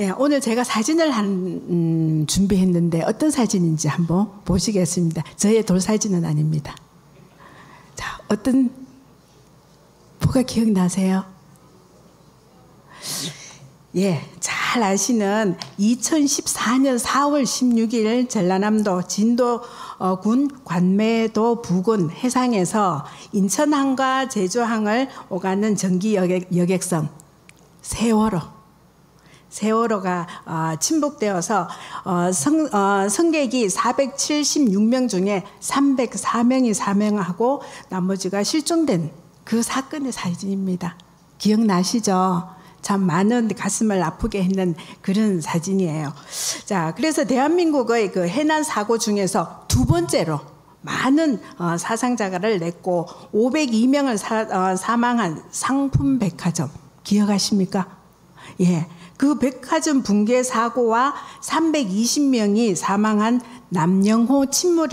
예, 오늘 제가 사진을 준비했는데 어떤 사진인지 한번 보시겠습니다. 저의 돌사진은 아닙니다. 자, 어떤 뭐가 기억나세요? 예, 잘 아시는 2014년 4월 16일 전라남도 진도군 관매도 부근 해상에서 인천항과 제주항을 오가는 전기 여객선 세월호가 침묵되어서 승객이 476명 중에 304명이 사망하고 나머지가 실종된 그 사건의 사진입니다. 기억나시죠? 참 많은 가슴을 아프게 했는 그런 사진이에요. 자, 그래서 대한민국의 그 해난 사고 중에서 두 번째로 많은 사상자가를 냈고 502명을 사망한 상품백화점 기억하십니까? 예, 그 백화점 붕괴 사고와 320명이 사망한 남영호 침몰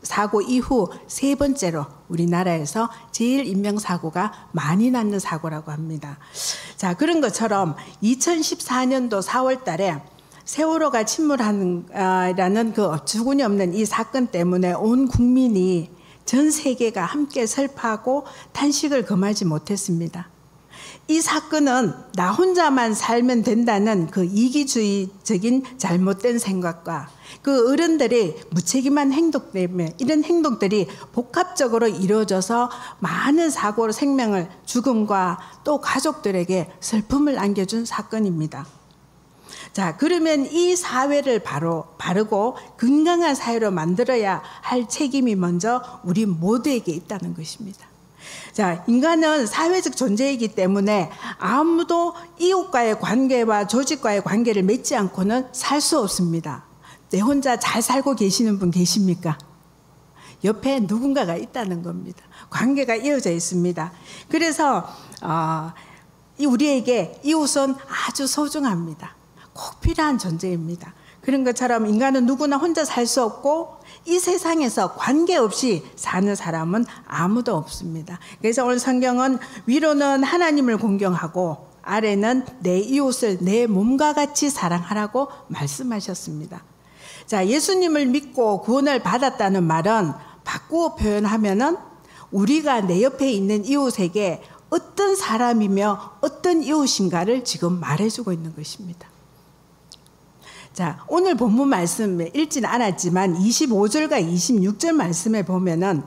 사고 이후 세 번째로 우리나라에서 제일 인명사고가 많이 나는 사고라고 합니다. 자, 그런 것처럼 2014년도 4월 달에 세월호가 침몰하는 그 어처구니 없는 이 사건 때문에 온 국민이 전 세계가 함께 슬퍼하고 탄식을 금하지 못했습니다. 이 사건은 나 혼자만 살면 된다는 그 이기주의적인 잘못된 생각과 그 어른들의 무책임한 행동 때문에 이런 행동들이 복합적으로 이루어져서 많은 사고로 생명을 죽음과 또 가족들에게 슬픔을 안겨준 사건입니다. 자, 그러면 이 사회를 바르고 건강한 사회로 만들어야 할 책임이 먼저 우리 모두에게 있다는 것입니다. 자, 인간은 사회적 존재이기 때문에 아무도 이웃과의 관계와 조직과의 관계를 맺지 않고는 살 수 없습니다. 내 혼자 잘 살고 계시는 분 계십니까? 옆에 누군가가 있다는 겁니다. 관계가 이어져 있습니다. 그래서 우리에게 이웃은 아주 소중합니다. 꼭 필요한 존재입니다. 그런 것처럼 인간은 누구나 혼자 살 수 없고 이 세상에서 관계없이 사는 사람은 아무도 없습니다. 그래서 오늘 성경은 위로는 하나님을 공경하고 아래는 내 이웃을 내 몸과 같이 사랑하라고 말씀하셨습니다. 자, 예수님을 믿고 구원을 받았다는 말은 바꾸어 표현하면은 우리가 내 옆에 있는 이웃에게 어떤 사람이며 어떤 이웃인가를 지금 말해주고 있는 것입니다. 자, 오늘 본문 말씀 읽지는 않았지만 25절과 26절 말씀에 보면은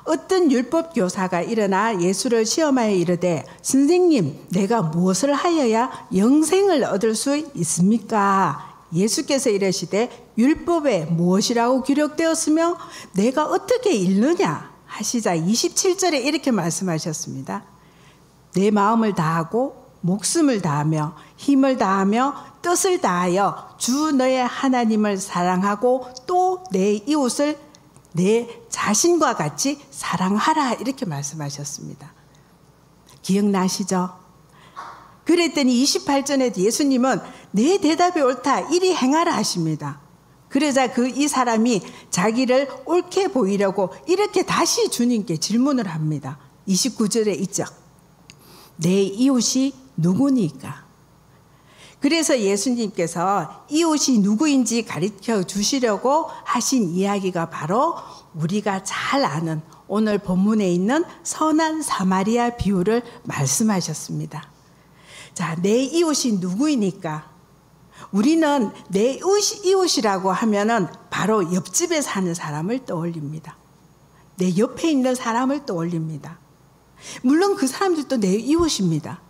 어떤 율법 교사가 일어나 예수를 시험하여 이르되 선생님, 내가 무엇을 하여야 영생을 얻을 수 있습니까? 예수께서 이르시되 율법에 무엇이라고 기록되었으며 내가 어떻게 읽느냐 하시자 27절에 이렇게 말씀하셨습니다. 내 마음을 다하고 목숨을 다하며 힘을 다하며 뜻을 다하여 주 너의 하나님을 사랑하고 또 내 이웃을 내 자신과 같이 사랑하라 이렇게 말씀하셨습니다. 기억나시죠? 그랬더니 28절에 예수님은 내 대답이 옳다 이리 행하라 하십니다. 그러자 이 사람이 자기를 옳게 보이려고 이렇게 다시 주님께 질문을 합니다. 29절에 있죠. 내 이웃이 누구니까? 그래서 예수님께서 이웃이 누구인지 가르쳐 주시려고 하신 이야기가 바로 우리가 잘 아는 오늘 본문에 있는 선한 사마리아 비유를 말씀하셨습니다. 자, 내 이웃이 누구이니까? 우리는 내 이웃이라고 하면은 바로 옆집에 사는 사람을 떠올립니다. 내 옆에 있는 사람을 떠올립니다. 물론 그 사람들도 내 이웃입니다.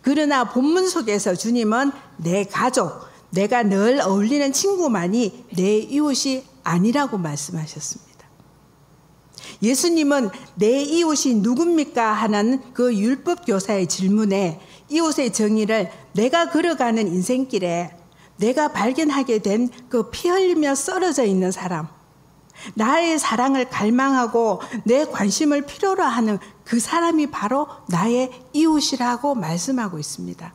그러나 본문 속에서 주님은 내 가족, 내가 늘 어울리는 친구만이 내 이웃이 아니라고 말씀하셨습니다. 예수님은 내 이웃이 누굽니까? 하는 그 율법 교사의 질문에 이웃의 정의를 내가 걸어가는 인생길에 내가 발견하게 된 그 피 흘리며 썰어져 있는 사람, 나의 사랑을 갈망하고 내 관심을 필요로 하는 그 사람이 바로 나의 이웃이라고 말씀하고 있습니다.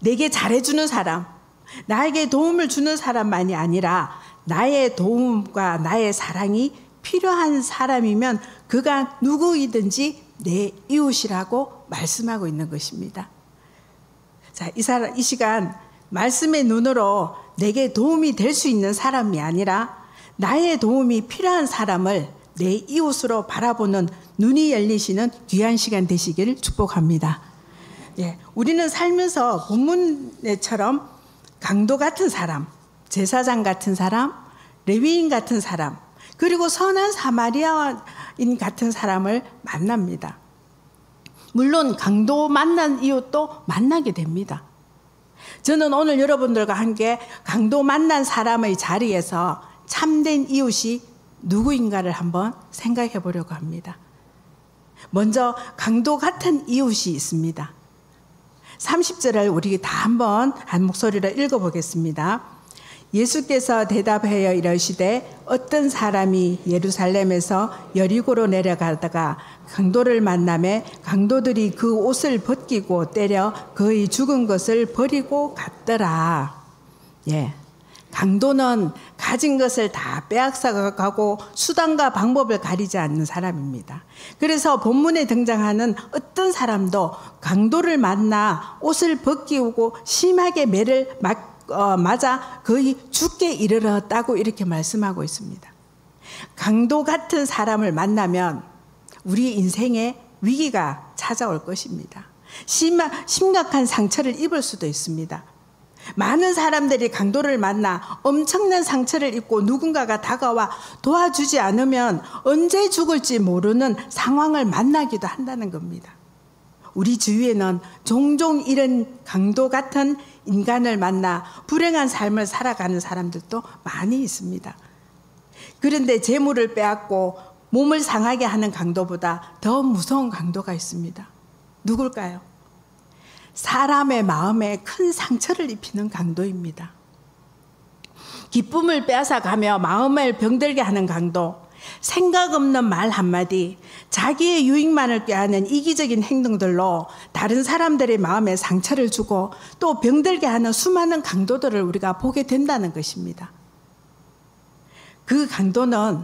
내게 잘해주는 사람, 나에게 도움을 주는 사람만이 아니라 나의 도움과 나의 사랑이 필요한 사람이면 그가 누구이든지 내 이웃이라고 말씀하고 있는 것입니다. 자, 이 시간 말씀의 눈으로 내게 도움이 될 수 있는 사람이 아니라 나의 도움이 필요한 사람을 내 이웃으로 바라보는 눈이 열리시는 귀한 시간 되시기를 축복합니다. 예, 우리는 살면서 본문에처럼 강도 같은 사람, 제사장 같은 사람, 레위인 같은 사람, 그리고 선한 사마리아인 같은 사람을 만납니다. 물론 강도 만난 이웃도 만나게 됩니다. 저는 오늘 여러분들과 함께 강도 만난 사람의 자리에서 참된 이웃이 누구인가를 한번 생각해 보려고 합니다. 먼저 강도 같은 이웃이 있습니다. 30절을 우리 다 한번 한 목소리로 읽어보겠습니다. 예수께서 대답하여 이르시되 어떤 사람이 예루살렘에서 여리고로 내려가다가 강도를 만나매 강도들이 그 옷을 벗기고 때려 그의 죽은 것을 버리고 갔더라. 예, 강도는 가진 것을 다 빼앗아 가고 수단과 방법을 가리지 않는 사람입니다. 그래서 본문에 등장하는 어떤 사람도 강도를 만나 옷을 벗기고 심하게 매를 맞아 거의 죽게 이르렀다고 이렇게 말씀하고 있습니다. 강도 같은 사람을 만나면 우리 인생에 위기가 찾아올 것입니다. 심각한 상처를 입을 수도 있습니다. 많은 사람들이 강도를 만나 엄청난 상처를 입고 누군가가 다가와 도와주지 않으면 언제 죽을지 모르는 상황을 만나기도 한다는 겁니다. 우리 주위에는 종종 이런 강도 같은 인간을 만나 불행한 삶을 살아가는 사람들도 많이 있습니다. 그런데 재물을 빼앗고 몸을 상하게 하는 강도보다 더 무서운 강도가 있습니다. 누굴까요? 사람의 마음에 큰 상처를 입히는 강도입니다. 기쁨을 빼앗아가며 마음을 병들게 하는 강도, 생각 없는 말 한마디, 자기의 유익만을 꾀하는 이기적인 행동들로 다른 사람들의 마음에 상처를 주고 또 병들게 하는 수많은 강도들을 우리가 보게 된다는 것입니다. 그 강도는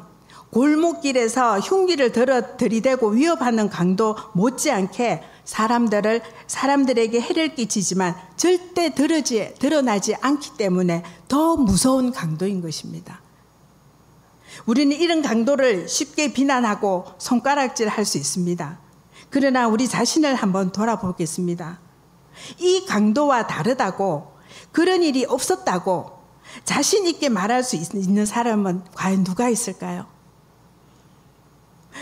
골목길에서 흉기를 들이대고 위협하는 강도 못지않게 사람들에게 해를 끼치지만 절대 드러나지 않기 때문에 더 무서운 강도인 것입니다. 우리는 이런 강도를 쉽게 비난하고 손가락질할 수 있습니다. 그러나 우리 자신을 한번 돌아보겠습니다. 이 강도와 다르다고, 그런 일이 없었다고 자신 있게 말할 수 있는 사람은 과연 누가 있을까요?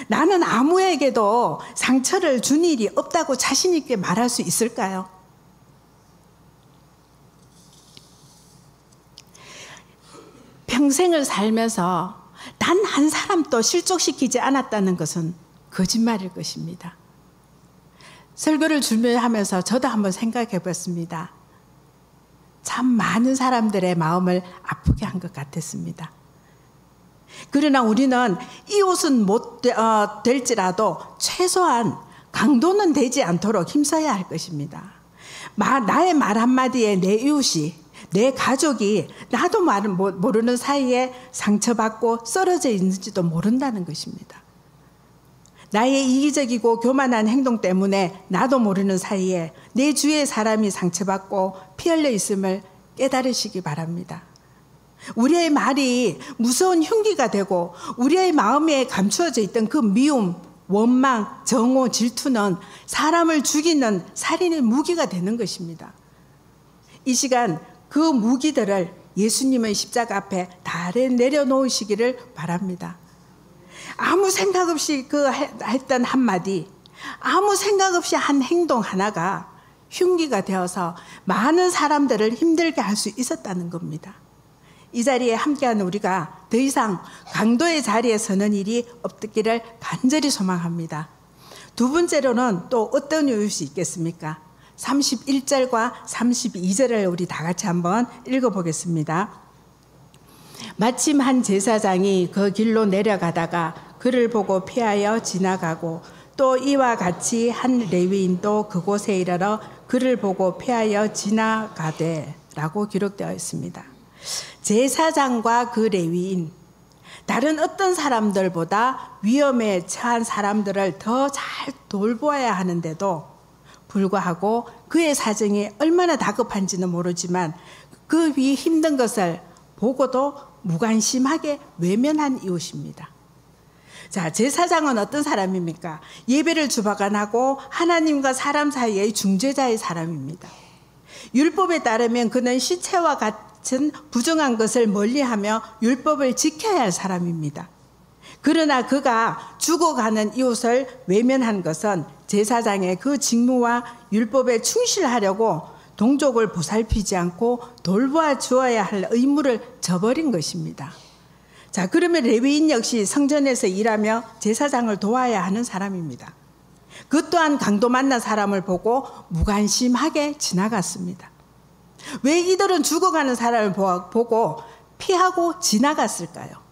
나는 아무에게도 상처를 준 일이 없다고 자신 있게 말할 수 있을까요? 평생을 살면서 단 한 사람도 실족시키지 않았다는 것은 거짓말일 것입니다. 설교를 준비하면서 저도 한번 생각해 봤습니다. 참 많은 사람들의 마음을 아프게 한 것 같았습니다. 그러나 우리는 이웃은 못 될지라도 최소한 강도는 되지 않도록 힘써야 할 것입니다. 나의 말 한마디에 내 이웃이, 내 가족이 나도 모르는 사이에 상처받고 쓰러져 있는지도 모른다는 것입니다. 나의 이기적이고 교만한 행동 때문에 나도 모르는 사이에 내 주위의 사람이 상처받고 피 흘려 있음을 깨달으시기 바랍니다. 우리의 말이 무서운 흉기가 되고 우리의 마음에 감추어져 있던 그 미움, 원망, 정오, 질투는 사람을 죽이는 살인의 무기가 되는 것입니다. 이 시간 그 무기들을 예수님의 십자가 앞에 다 내려놓으시기를 바랍니다. 아무 생각 없이 했던 한마디, 아무 생각 없이 한 행동 하나가 흉기가 되어서 많은 사람들을 힘들게 할 수 있었다는 겁니다. 이 자리에 함께하는 우리가 더 이상 강도의 자리에 서는 일이 없기를 간절히 소망합니다. 두 번째로는 또 어떤 이웃이 있겠습니까? 31절과 32절을 우리 다 같이 한번 읽어보겠습니다. 마침 한 제사장이 그 길로 내려가다가 그를 보고 피하여 지나가고 또 이와 같이 한 레위인도 그곳에 이르러 그를 보고 피하여 지나가되 라고 기록되어 있습니다. 제사장과 그 레위인, 다른 어떤 사람들보다 위험에 처한 사람들을 더 잘 돌보아야 하는데도 불구하고 그의 사정이 얼마나 다급한지는 모르지만 그 위 힘든 것을 보고도 무관심하게 외면한 이웃입니다. 자, 제사장은 어떤 사람입니까? 예배를 주관하고 하나님과 사람 사이의 중재자의 사람입니다. 율법에 따르면 그는 시체와 같은 부정한 것을 멀리하며 율법을 지켜야 할 사람입니다. 그러나 그가 죽어가는 이웃을 외면한 것은 제사장의 그 직무와 율법에 충실하려고 동족을 보살피지 않고 돌보아 주어야 할 의무를 저버린 것입니다. 자, 그러면 레위인 역시 성전에서 일하며 제사장을 도와야 하는 사람입니다. 그 또한 강도 만난 사람을 보고 무관심하게 지나갔습니다. 왜 이들은 죽어가는 사람을 보고 피하고 지나갔을까요?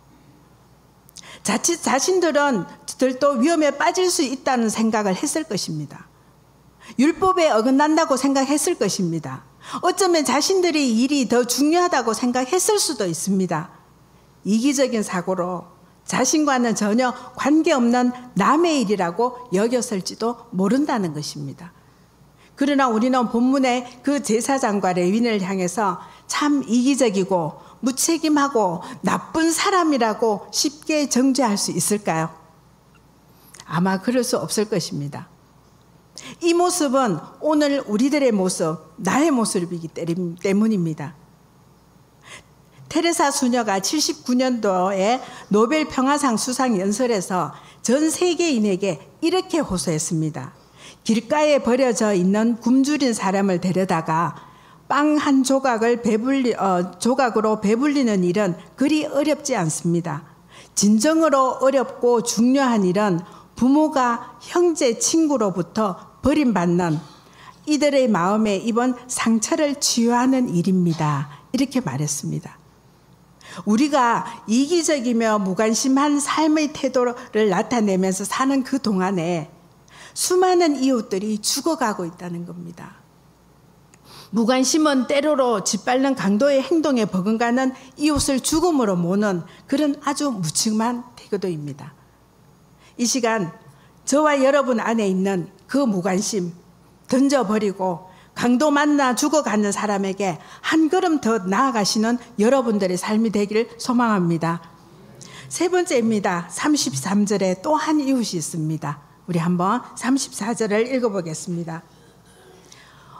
자칫 자신들도 위험에 빠질 수 있다는 생각을 했을 것입니다. 율법에 어긋난다고 생각했을 것입니다. 어쩌면 자신들의 일이 더 중요하다고 생각했을 수도 있습니다. 이기적인 사고로 자신과는 전혀 관계없는 남의 일이라고 여겼을지도 모른다는 것입니다. 그러나 우리는 본문의 그 제사장과 레위인을 향해서 참 이기적이고 무책임하고 나쁜 사람이라고 쉽게 정죄할 수 있을까요? 아마 그럴 수 없을 것입니다. 이 모습은 오늘 우리들의 모습, 나의 모습이기 때문입니다. 테레사 수녀가 79년도에 노벨 평화상 수상 연설에서 전 세계인에게 이렇게 호소했습니다. 길가에 버려져 있는 굶주린 사람을 데려다가 빵 한 조각을 조각으로 배불리는 일은 그리 어렵지 않습니다. 진정으로 어렵고 중요한 일은 부모가 형제, 친구로부터 버림받는 이들의 마음에 입은 상처를 치유하는 일입니다. 이렇게 말했습니다. 우리가 이기적이며 무관심한 삶의 태도를 나타내면서 사는 그 동안에 수많은 이웃들이 죽어가고 있다는 겁니다. 무관심은 때로로 짓밟는 강도의 행동에 버금가는 이웃을 죽음으로 모는 그런 아주 무책임한 태도입니다. 이 시간 저와 여러분 안에 있는 그 무관심 던져버리고 강도 만나 죽어가는 사람에게 한 걸음 더 나아가시는 여러분들의 삶이 되기를 소망합니다. 세 번째입니다. 33절에 또 한 이웃이 있습니다. 우리 한번 34절을 읽어보겠습니다.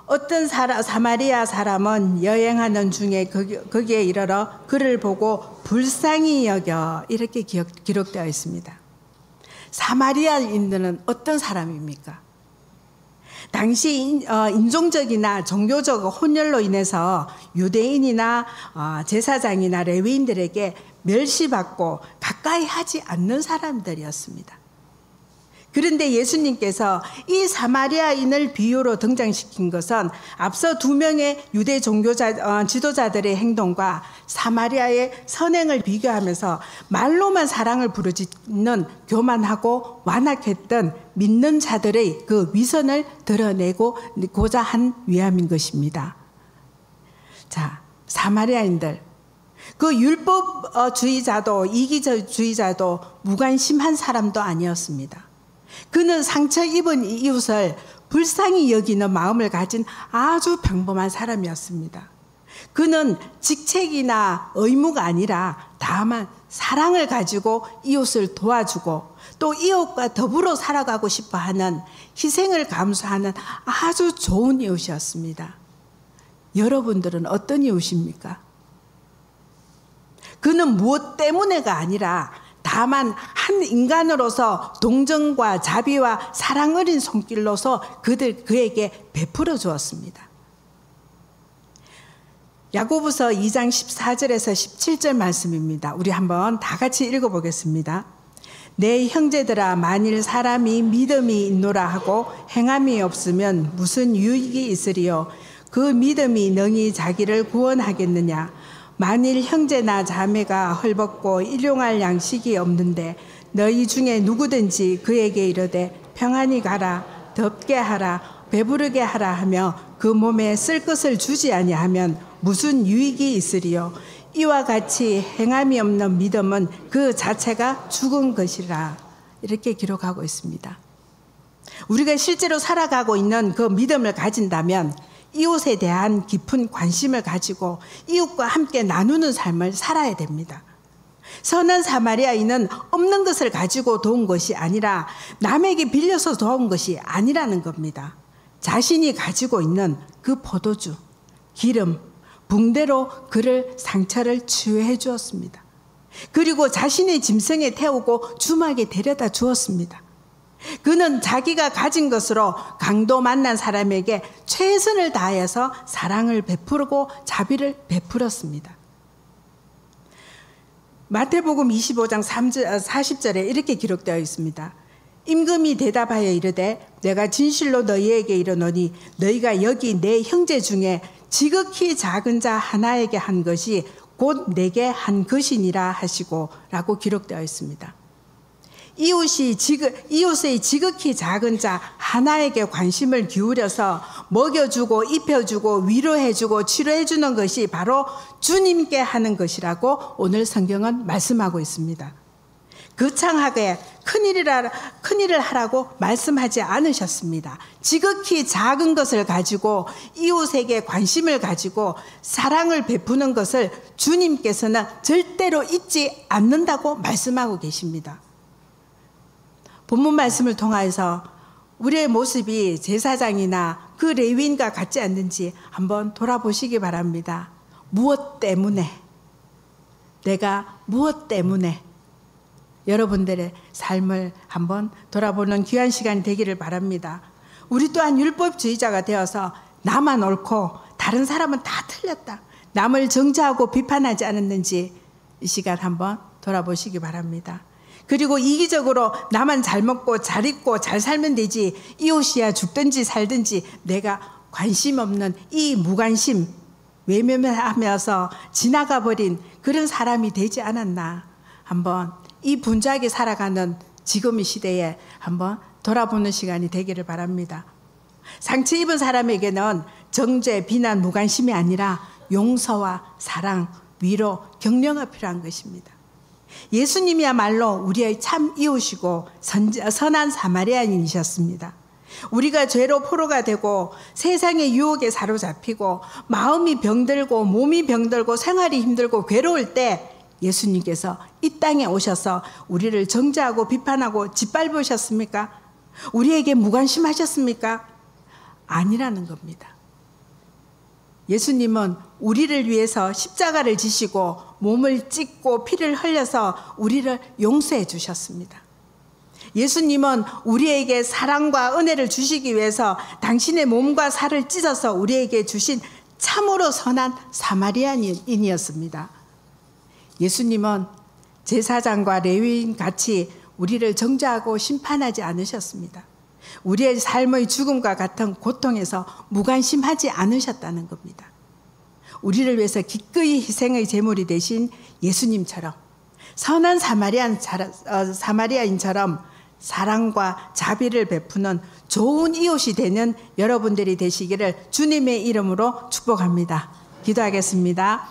어떤 사마리아 사람은 여행하는 중에 거기에 이르러 그를 보고 불쌍히 여겨 이렇게 기록되어 있습니다. 사마리아인들은 어떤 사람입니까? 당시 인종적이나 종교적 혼혈로 인해서 유대인이나 제사장이나 레위인들에게 멸시받고 가까이 하지 않는 사람들이었습니다. 그런데 예수님께서 이 사마리아인을 비유로 등장시킨 것은 앞서 두 명의 유대 지도자들의 행동과 사마리아의 선행을 비교하면서 말로만 사랑을 부르짖는 교만하고 완악했던 믿는 자들의 그 위선을 드러내고자 한 위함인 것입니다. 자, 사마리아인들, 그 율법주의자도 이기주의자도 무관심한 사람도 아니었습니다. 그는 상처 입은 이웃을 불쌍히 여기는 마음을 가진 아주 평범한 사람이었습니다. 그는 직책이나 의무가 아니라 다만 사랑을 가지고 이웃을 도와주고 또 이웃과 더불어 살아가고 싶어하는 희생을 감수하는 아주 좋은 이웃이었습니다. 여러분들은 어떤 이웃입니까? 그는 무엇 때문에가 아니라 다만 한 인간으로서 동정과 자비와 사랑 어린 손길로서 그에게 베풀어 주었습니다. 야고보서 2장 14절에서 17절 말씀입니다. 우리 한번 다 같이 읽어보겠습니다. 내 형제들아, 만일 사람이 믿음이 있노라 하고 행함이 없으면 무슨 유익이 있으리요? 그 믿음이 능히 자기를 구원하겠느냐? 만일 형제나 자매가 헐벗고 일용할 양식이 없는데 너희 중에 누구든지 그에게 이르되 평안히 가라, 덥게 하라, 배부르게 하라 하며 그 몸에 쓸 것을 주지 아니하면 무슨 유익이 있으리요? 이와 같이 행함이 없는 믿음은 그 자체가 죽은 것이라. 이렇게 기록하고 있습니다. 우리가 실제로 살아가고 있는 그 믿음을 가진다면 이웃에 대한 깊은 관심을 가지고 이웃과 함께 나누는 삶을 살아야 됩니다. 선한 사마리아인은 없는 것을 가지고 도운 것이 아니라 남에게 빌려서 도운 것이 아니라는 겁니다. 자신이 가지고 있는 그 포도주, 기름, 붕대로 그를 상처를 치유해 주었습니다. 그리고 자신의 짐승에 태우고 주막에 데려다 주었습니다. 그는 자기가 가진 것으로 강도 만난 사람에게 최선을 다해서 사랑을 베풀고 자비를 베풀었습니다. 마태복음 25장 40절에 이렇게 기록되어 있습니다. 임금이 대답하여 이르되 내가 진실로 너희에게 이르노니 너희가 여기 내 형제 중에 지극히 작은 자 하나에게 한 것이 곧 내게 한 것이니라 하시고 라고 기록되어 있습니다. 이웃의 지극히 작은 자 하나에게 관심을 기울여서 먹여주고 입혀주고 위로해주고 치료해주는 것이 바로 주님께 하는 것이라고 오늘 성경은 말씀하고 있습니다. 거창하게 큰일을 하라고 말씀하지 않으셨습니다. 지극히 작은 것을 가지고 이웃에게 관심을 가지고 사랑을 베푸는 것을 주님께서는 절대로 잊지 않는다고 말씀하고 계십니다. 본문 말씀을 통하여서 우리의 모습이 제사장이나 그 레위인과 같지 않는지 한번 돌아보시기 바랍니다. 무엇 때문에, 내가 무엇 때문에 여러분들의 삶을 한번 돌아보는 귀한 시간이 되기를 바랍니다. 우리 또한 율법주의자가 되어서 나만 옳고 다른 사람은 다 틀렸다, 남을 정죄하고 비판하지 않았는지 이 시간 한번 돌아보시기 바랍니다. 그리고 이기적으로 나만 잘 먹고 잘 입고 잘 살면 되지, 이웃이야 죽든지 살든지 내가 관심 없는 이 무관심, 외면하면서 지나가 버린 그런 사람이 되지 않았나, 한번 이 분주하게 살아가는 지금 이 시대에 한번 돌아보는 시간이 되기를 바랍니다. 상처 입은 사람에게는 정죄, 비난, 무관심이 아니라 용서와 사랑, 위로, 격려가 필요한 것입니다. 예수님이야말로 우리의 참 이웃이고 선한 사마리아인이셨습니다. 우리가 죄로 포로가 되고 세상의 유혹에 사로잡히고 마음이 병들고 몸이 병들고 생활이 힘들고 괴로울 때 예수님께서 이 땅에 오셔서 우리를 정죄하고 비판하고 짓밟으셨습니까? 우리에게 무관심하셨습니까? 아니라는 겁니다. 예수님은 우리를 위해서 십자가를 지시고 몸을 찢고 피를 흘려서 우리를 용서해 주셨습니다. 예수님은 우리에게 사랑과 은혜를 주시기 위해서 당신의 몸과 살을 찢어서 우리에게 주신 참으로 선한 사마리아인이었습니다. 예수님은 제사장과 레위인 같이 우리를 정죄하고 심판하지 않으셨습니다. 우리의 삶의 죽음과 같은 고통에서 무관심하지 않으셨다는 겁니다. 우리를 위해서 기꺼이 희생의 제물이 되신 예수님처럼 선한 사마리아인처럼 사랑과 자비를 베푸는 좋은 이웃이 되는 여러분들이 되시기를 주님의 이름으로 축복합니다. 기도하겠습니다.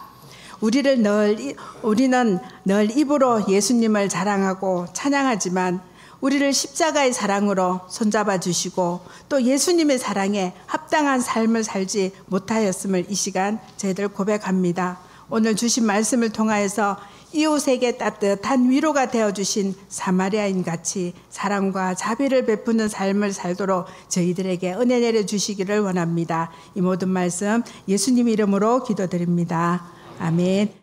우리는 늘 입으로 예수님을 자랑하고 찬양하지만 우리를 십자가의 사랑으로 손잡아 주시고 또 예수님의 사랑에 합당한 삶을 살지 못하였음을 이 시간 저희들 고백합니다. 오늘 주신 말씀을 통하여서 이웃에게 따뜻한 위로가 되어주신 사마리아인 같이 사랑과 자비를 베푸는 삶을 살도록 저희들에게 은혜 내려주시기를 원합니다. 이 모든 말씀 예수님 이름으로 기도드립니다. 아멘.